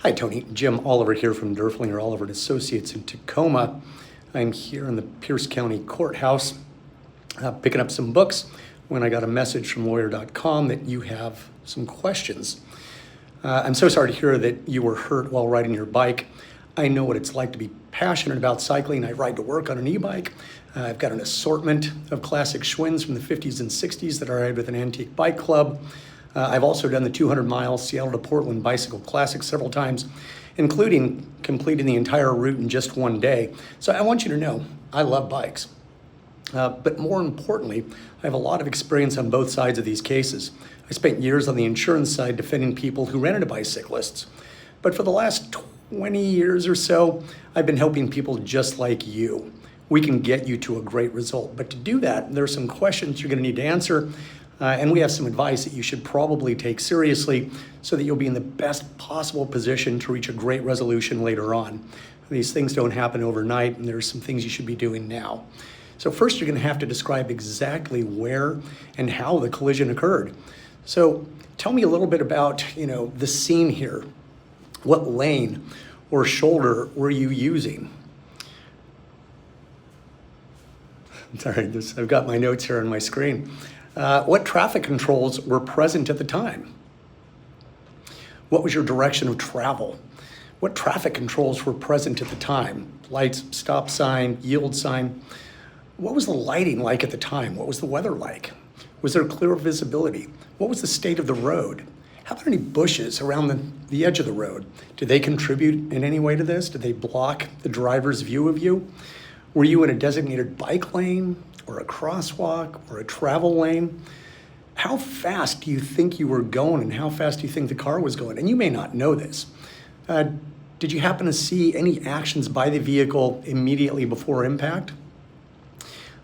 Hi, Tony. Jim Oliver here from Derflinger Oliver & Associates in Tacoma. I'm here in the Pierce County Courthouse picking up some books when I got a message from lawyer.com that you have some questions. I'm so sorry to hear that you were hurt while riding your bike. I know what it's like to be passionate about cycling. I ride to work on an e-bike. I've got an assortment of classic Schwinn's from the 50s and 60s that I ride with an antique bike club. I've also done the 200-mile Seattle to Portland Bicycle Classic several times, including completing the entire route in just one day. So I want you to know, I love bikes. But more importantly, I have a lot of experience on both sides of these cases. I spent years on the insurance side defending people who ran into bicyclists. But for the last 20 years or so, I've been helping people just like you. We can get you to a great result. But to do that, there are some questions you're going to need to answer. And we have some advice that you should probably take seriously so that you'll be in the best possible position to reach a great resolution later on. These things don't happen overnight, and there's some things you should be doing now. So first, you're going to have to describe exactly where and how the collision occurred. So tell me a little bit about, the scene here. What lane or shoulder were you using? Sorry, I've got my notes here on my screen. What traffic controls were present at the time? What was your direction of travel? What traffic controls were present at the time? Lights, stop sign, yield sign. What was the lighting like at the time? What was the weather like? Was there clear visibility? What was the state of the road? How about any bushes around the edge of the road? Did they contribute in any way to this? Did they block the driver's view of you? Were you in a designated bike lane or a crosswalk or a travel lane? How fast do you think you were going and how fast do you think the car was going? And you may not know this. Did you happen to see any actions by the vehicle immediately before impact?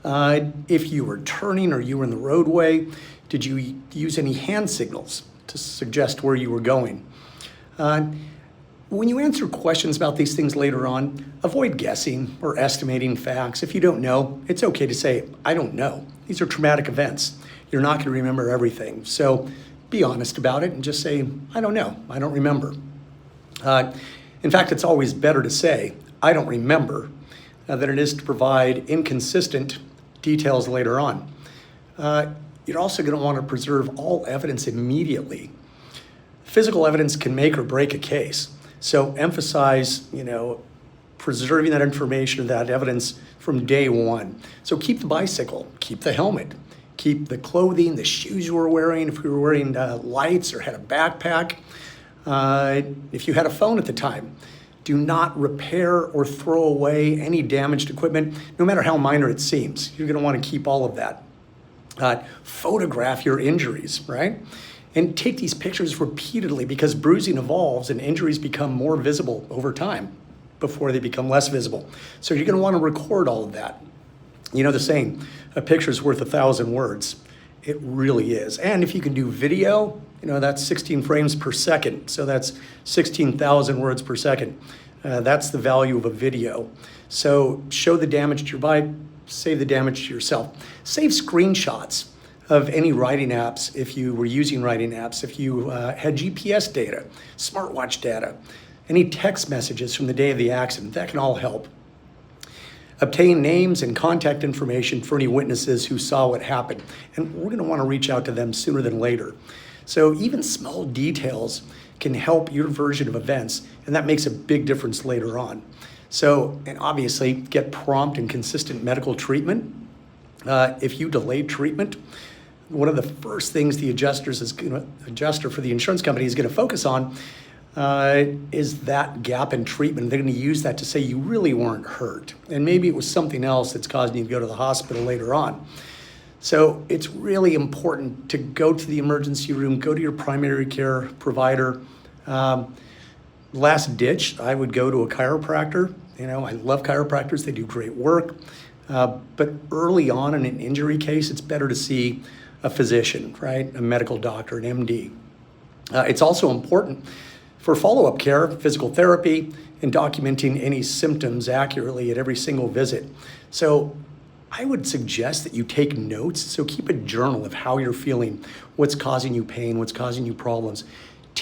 If you were turning or you were in the roadway, did you use any hand signals to suggest where you were going? When you answer questions about these things later on, avoid guessing or estimating facts. If you don't know, it's okay to say, I don't know. These are traumatic events. You're not going to remember everything. So be honest about it and just say, I don't know. I don't remember. In fact, it's always better to say, I don't remember, than it is to provide inconsistent details later on. You're also going to want to preserve all evidence immediately. Physical evidence can make or break a case. So emphasize, preserving that information or that evidence from day one. So keep the bicycle, keep the helmet, keep the clothing, the shoes you were wearing, if you were wearing lights or had a backpack, if you had a phone at the time. Do not repair or throw away any damaged equipment, no matter how minor it seems. You're going to want to keep all of that. Photograph your injuries, right? And take these pictures repeatedly because bruising evolves and injuries become more visible over time before they become less visible. So you're going to want to record all of that. You know the saying, a picture's worth 1,000 words. It really is. And if you can do video, that's 16 frames per second. So that's 16,000 words per second. That's the value of a video. So show the damage to your bike, save the damage to yourself. Save screenshots of any riding apps if you were using riding apps, if you had GPS data, smartwatch data, any text messages from the day of the accident, that can all help. Obtain names and contact information for any witnesses who saw what happened. And we're going to want to reach out to them sooner than later. So even small details can help your version of events, and that makes a big difference later on. So, and obviously, get prompt and consistent medical treatment. If you delay treatment, one of the first things the adjuster for the insurance company is going to focus on is that gap in treatment. They're going to use that to say you really weren't hurt. And maybe it was something else that's causing you to go to the hospital later on. So it's really important to go to the emergency room, go to your primary care provider. Last ditch, I would go to a chiropractor. I love chiropractors. They do great work. But early on in an injury case, it's better to see a physician, right? A medical doctor, an MD. It's also important for follow-up care, physical therapy, and documenting any symptoms accurately at every single visit. So I would suggest that you take notes. So keep a journal of how you're feeling, what's causing you pain, what's causing you problems.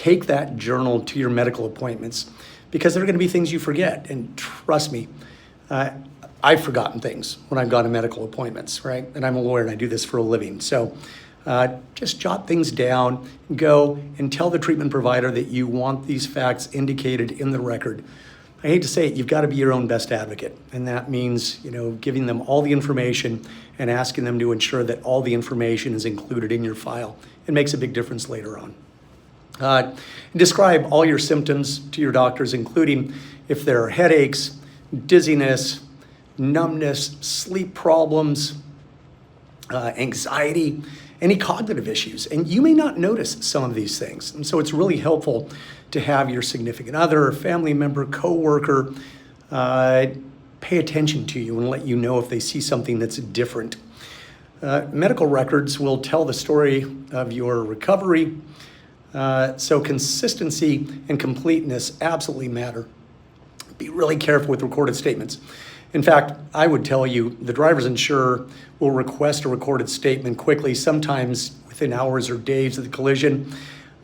take that journal to your medical appointments because there are going to be things you forget. And trust me, I've forgotten things when I've gone to medical appointments, right? And I'm a lawyer and I do this for a living. So just jot things down, go and tell the treatment provider that you want these facts indicated in the record. I hate to say it, you've got to be your own best advocate. And that means, giving them all the information and asking them to ensure that all the information is included in your file. It makes a big difference later on. Describe all your symptoms to your doctors, including if there are headaches, dizziness, numbness, sleep problems, anxiety, any cognitive issues. And you may not notice some of these things. And so it's really helpful to have your significant other, family member, coworker pay attention to you and let you know if they see something that's different. Medical records will tell the story of your recovery. So consistency and completeness absolutely matter. Be really careful with recorded statements. In fact, I would tell you the driver's insurer will request a recorded statement quickly, sometimes within hours or days of the collision.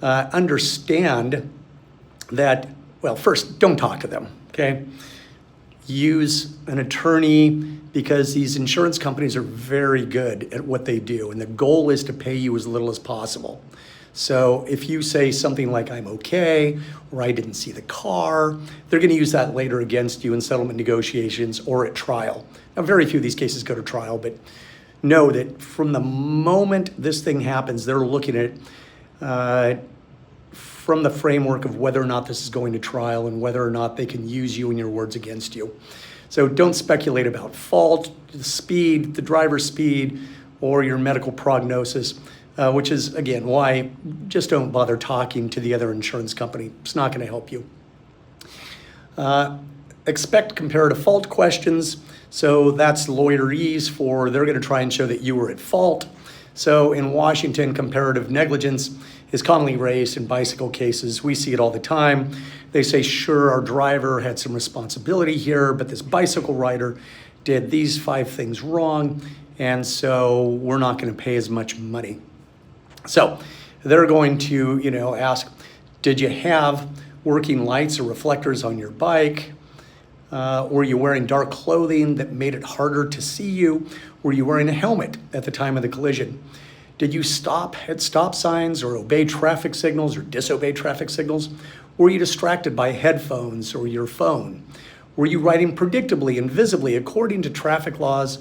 Understand that, well, first, don't talk to them, okay? Use an attorney because these insurance companies are very good at what they do, and the goal is to pay you as little as possible. So if you say something like, I'm okay, or I didn't see the car, they're going to use that later against you in settlement negotiations or at trial. Now, very few of these cases go to trial, but know that from the moment this thing happens, they're looking at it from the framework of whether or not this is going to trial and whether or not they can use you and your words against you. So don't speculate about fault, the speed, the driver's speed, or your medical prognosis. Which is, again, why just don't bother talking to the other insurance company. It's not going to help you. Expect comparative fault questions. So that's lawyerese for they're going to try and show that you were at fault. So in Washington, comparative negligence is commonly raised in bicycle cases. We see it all the time. They say, sure, our driver had some responsibility here, but this bicycle rider did these 5 things wrong, and so we're not going to pay as much money. So they're going to, ask, did you have working lights or reflectors on your bike? Were you wearing dark clothing that made it harder to see you? Were you wearing a helmet at the time of the collision? Did you stop at stop signs or obey traffic signals or disobey traffic signals? Were you distracted by headphones or your phone? Were you riding predictably and visibly according to traffic laws?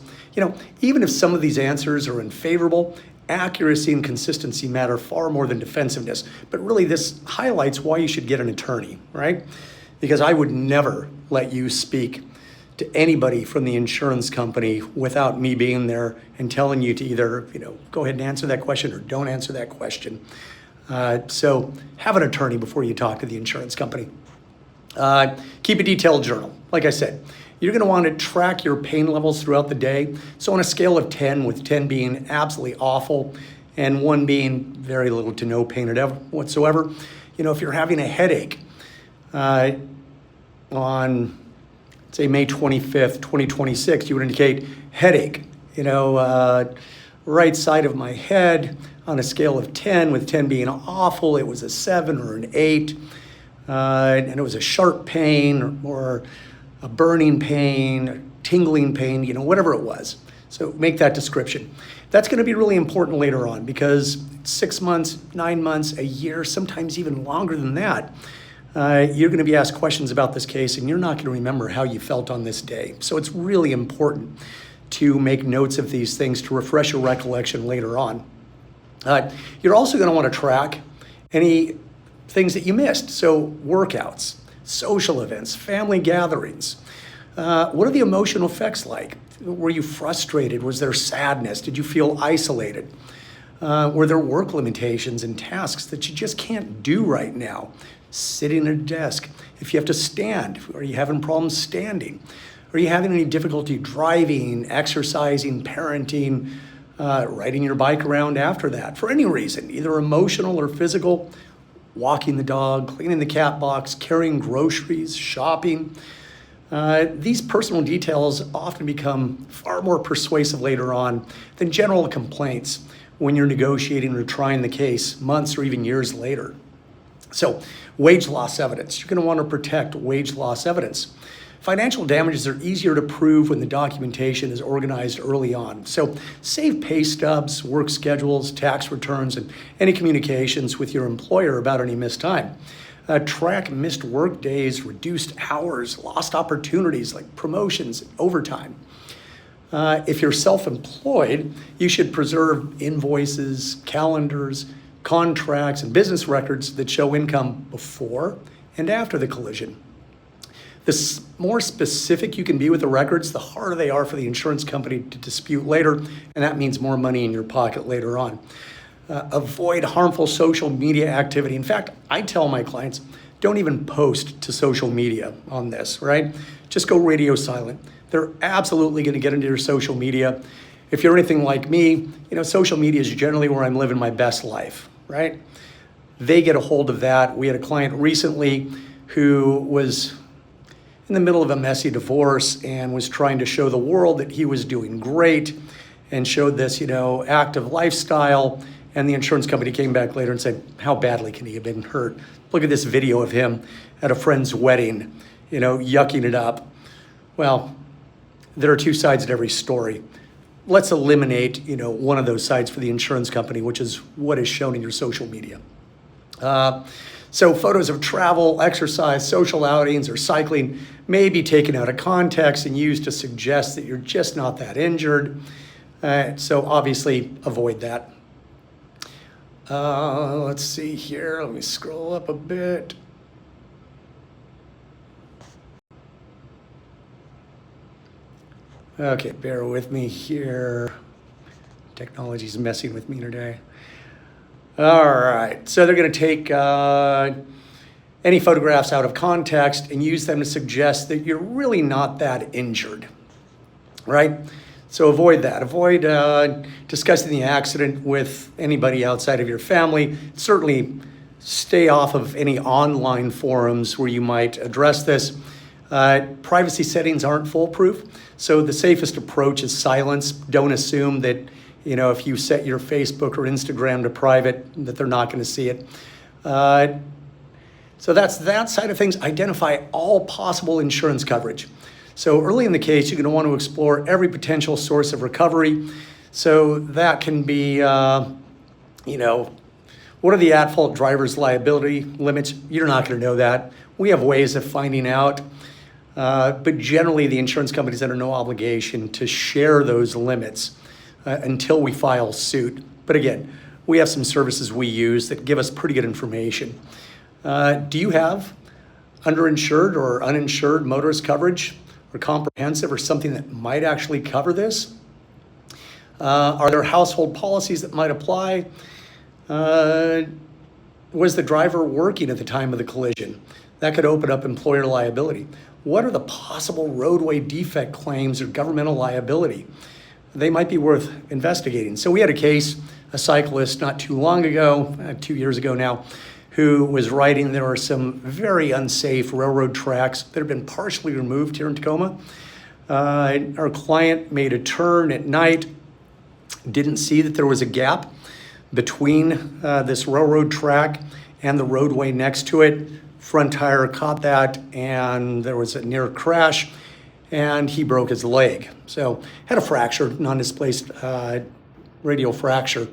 Even if some of these answers are unfavorable, accuracy and consistency matter far more than defensiveness. But really, this highlights why you should get an attorney, right? Because I would never let you speak to anybody from the insurance company without me being there and telling you to either, go ahead and answer that question or don't answer that question. So have an attorney before you talk to the insurance company. Keep a detailed journal. Like I said, you're going to want to track your pain levels throughout the day. So on a scale of 10, with 10 being absolutely awful and 1 being very little to no pain whatsoever, if you're having a headache on, say, May 25th, 2026, you would indicate headache, right side of my head on a scale of 10, with 10 being awful, it was a 7 or an 8, and it was a sharp pain or a burning pain, tingling pain, whatever it was. So make that description. That's going to be really important later on because 6 months, 9 months, a year, sometimes even longer than that, you're going to be asked questions about this case and you're not going to remember how you felt on this day. So it's really important to make notes of these things to refresh your recollection later on. You're also going to want to track any things that you missed. So workouts, social events, family gatherings. What are the emotional effects like? Were you frustrated? Was there sadness? Did you feel isolated? Were there work limitations and tasks that you just can't do right now? Sitting at a desk. If you have to stand, are you having problems standing? Are you having any difficulty driving, exercising, parenting, riding your bike around after that? For any reason, either emotional or physical, walking the dog, cleaning the cat box, carrying groceries, shopping. These personal details often become far more persuasive later on than general complaints when you're negotiating or trying the case months or even years later. So wage loss evidence, you're going to want to protect wage loss evidence. Financial damages are easier to prove when the documentation is organized early on. So save pay stubs, work schedules, tax returns, and any communications with your employer about any missed time. Track missed work days, reduced hours, lost opportunities like promotions, overtime. If you're self-employed, you should preserve invoices, calendars, contracts, and business records that show income before and after the collision. The more specific you can be with the records, the harder they are for the insurance company to dispute later, and that means more money in your pocket later on. Avoid harmful social media activity. In fact, I tell my clients, don't even post to social media on this, right? Just go radio silent. They're absolutely going to get into your social media. If you're anything like me, social media is generally where I'm living my best life, right? They get a hold of that. We had a client recently who was in the middle of a messy divorce and was trying to show the world that he was doing great and showed this, active lifestyle. And the insurance company came back later and said, how badly can he have been hurt? Look at this video of him at a friend's wedding, yucking it up. Well, there are two sides to every story. Let's eliminate, one of those sides for the insurance company, which is what is shown in your social media. So photos of travel, exercise, social outings, or cycling may be taken out of context and used to suggest that you're just not that injured. So obviously avoid that. Let's see here. Let me scroll up a bit. Okay, bear with me here. Technology's messing with me today. All right, so they're going to take any photographs out of context and use them to suggest that you're really not that injured, right? So avoid that. Avoid discussing the accident with anybody outside of your family. Certainly stay off of any online forums where you might address this. Privacy settings aren't foolproof, so the safest approach is silence. Don't assume that if you set your Facebook or Instagram to private, that they're not going to see it. So that's that side of things. Identify all possible insurance coverage. So early in the case, you're going to want to explore every potential source of recovery. So that can be, what are the at-fault driver's liability limits? You're not going to know that. We have ways of finding out. But generally, the insurance companies are under no obligation to share those limits until we file suit. But again, we have some services we use that give us pretty good information. Do you have underinsured or uninsured motorist coverage or comprehensive or something that might actually cover this? Are there household policies that might apply? Was the driver working at the time of the collision? That could open up employer liability. What are the possible roadway defect claims or governmental liability? They might be worth investigating. So we had a case, a cyclist not too long ago, 2 years ago now, who was riding. There were some very unsafe railroad tracks that have been partially removed here in Tacoma. Our client made a turn at night, didn't see that there was a gap between this railroad track and the roadway next to it. Front tire caught that, and there was a near crash, and he broke his leg. So had a fracture, non-displaced radial fracture.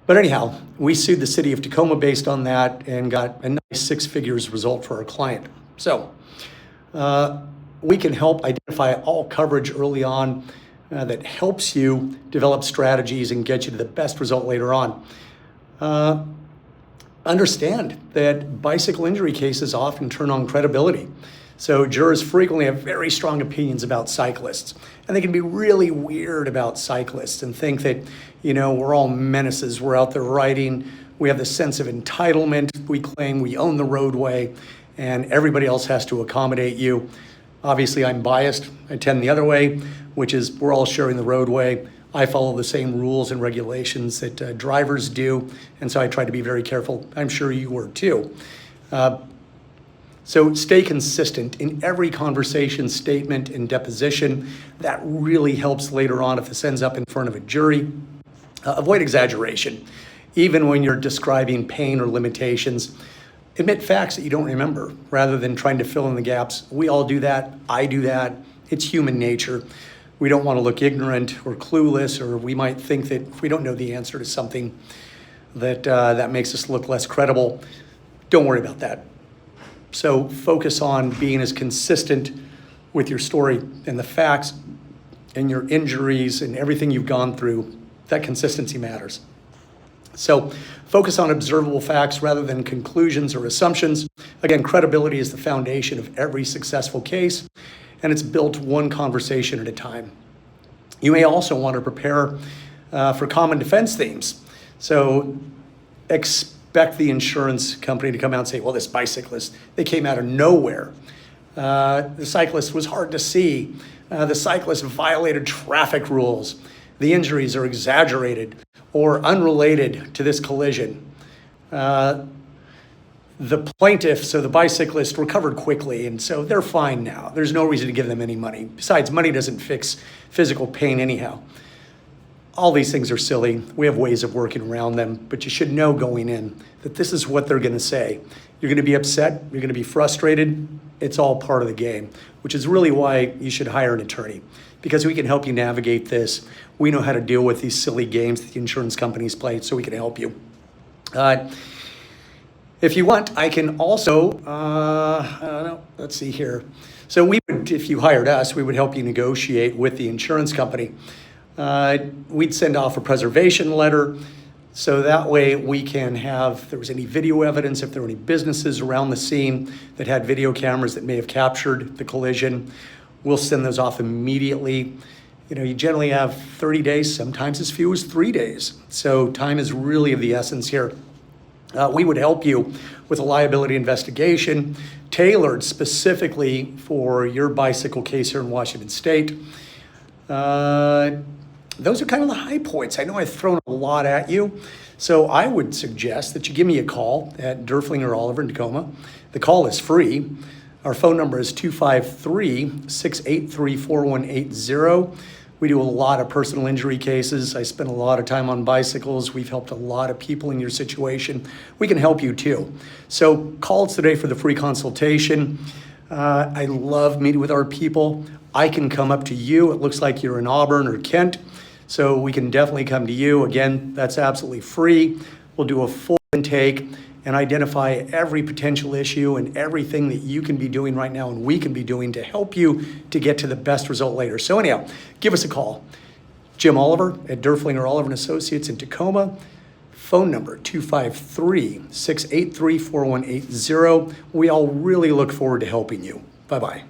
But anyhow, we sued the city of Tacoma based on that and got a nice 6 figures result for our client. So we can help identify all coverage early on that helps you develop strategies and get you to the best result later on. Understand that bicycle injury cases often turn on credibility. So jurors frequently have very strong opinions about cyclists, and they can be really weird about cyclists and think that, we're all menaces. We're out there riding. We have this sense of entitlement. We claim we own the roadway, and everybody else has to accommodate you. Obviously, I'm biased. I tend the other way, which is we're all sharing the roadway. I follow the same rules and regulations that drivers do, and so I try to be very careful. I'm sure you were too. So stay consistent in every conversation, statement, and deposition. That really helps later on if this ends up in front of a jury. Avoid exaggeration. Even when you're describing pain or limitations, Admit facts that you don't remember rather than trying to fill in the gaps. We all do that. I do that. It's human nature. We don't want to look ignorant or clueless, or we might think that if we don't know the answer to something that that makes us look less credible. Don't worry about that. So focus on being as consistent with your story and the facts and your injuries and everything you've gone through. That consistency matters. So focus on observable facts rather than conclusions or assumptions. Again, credibility is the foundation of every successful case, and it's built one conversation at a time. You may also want to prepare for common defense themes. So expect the insurance company to come out and say, well, this bicyclist, they came out of nowhere. The cyclist was hard to see. The cyclist violated traffic rules. The injuries are exaggerated or unrelated to this collision. The plaintiff, so the bicyclist, recovered quickly, and so they're fine now. There's no reason to give them any money. Besides, money doesn't fix physical pain anyhow. All these things are silly. We have ways of working around them, but you should know going in that this is what they're gonna say. You're gonna be upset, you're gonna be frustrated. It's all part of the game, which is really why you should hire an attorney, because we can help you navigate this. We know how to deal with these silly games that the insurance companies play, so we can help you. If you want, I can also, let's see here. So we would, if you hired us, we would help you negotiate with the insurance company. We'd send off a preservation letter, so that way we can have, if there was any video evidence, if there were any businesses around the scene that had video cameras that may have captured the collision, we'll send those off immediately. You know, you generally have 30 days, sometimes as few as 3 days. So time is really of the essence here. We would help you with a liability investigation tailored specifically for your bicycle case here in Washington State. Those are kind of the high points. I know I've thrown a lot at you, so I would suggest that you give me a call at Derfling or Oliver in Tacoma. The call is free. Our phone number is 253-683-4180. We do a lot of personal injury cases. I spend a lot of time on bicycles. We've helped a lot of people in your situation. We can help you too. So call us today for the free consultation. I love meeting with our people. I can come up to you. It looks like you're in Auburn or Kent, so we can definitely come to you. Again, that's absolutely free. We'll do a full intake and identify every potential issue and everything that you can be doing right now and we can be doing to help you to get to the best result later. So anyhow, give us a call. Jim Oliver at Derfling or Oliver & Associates in Tacoma. Phone number 253-683-4180. We all really look forward to helping you. Bye-bye.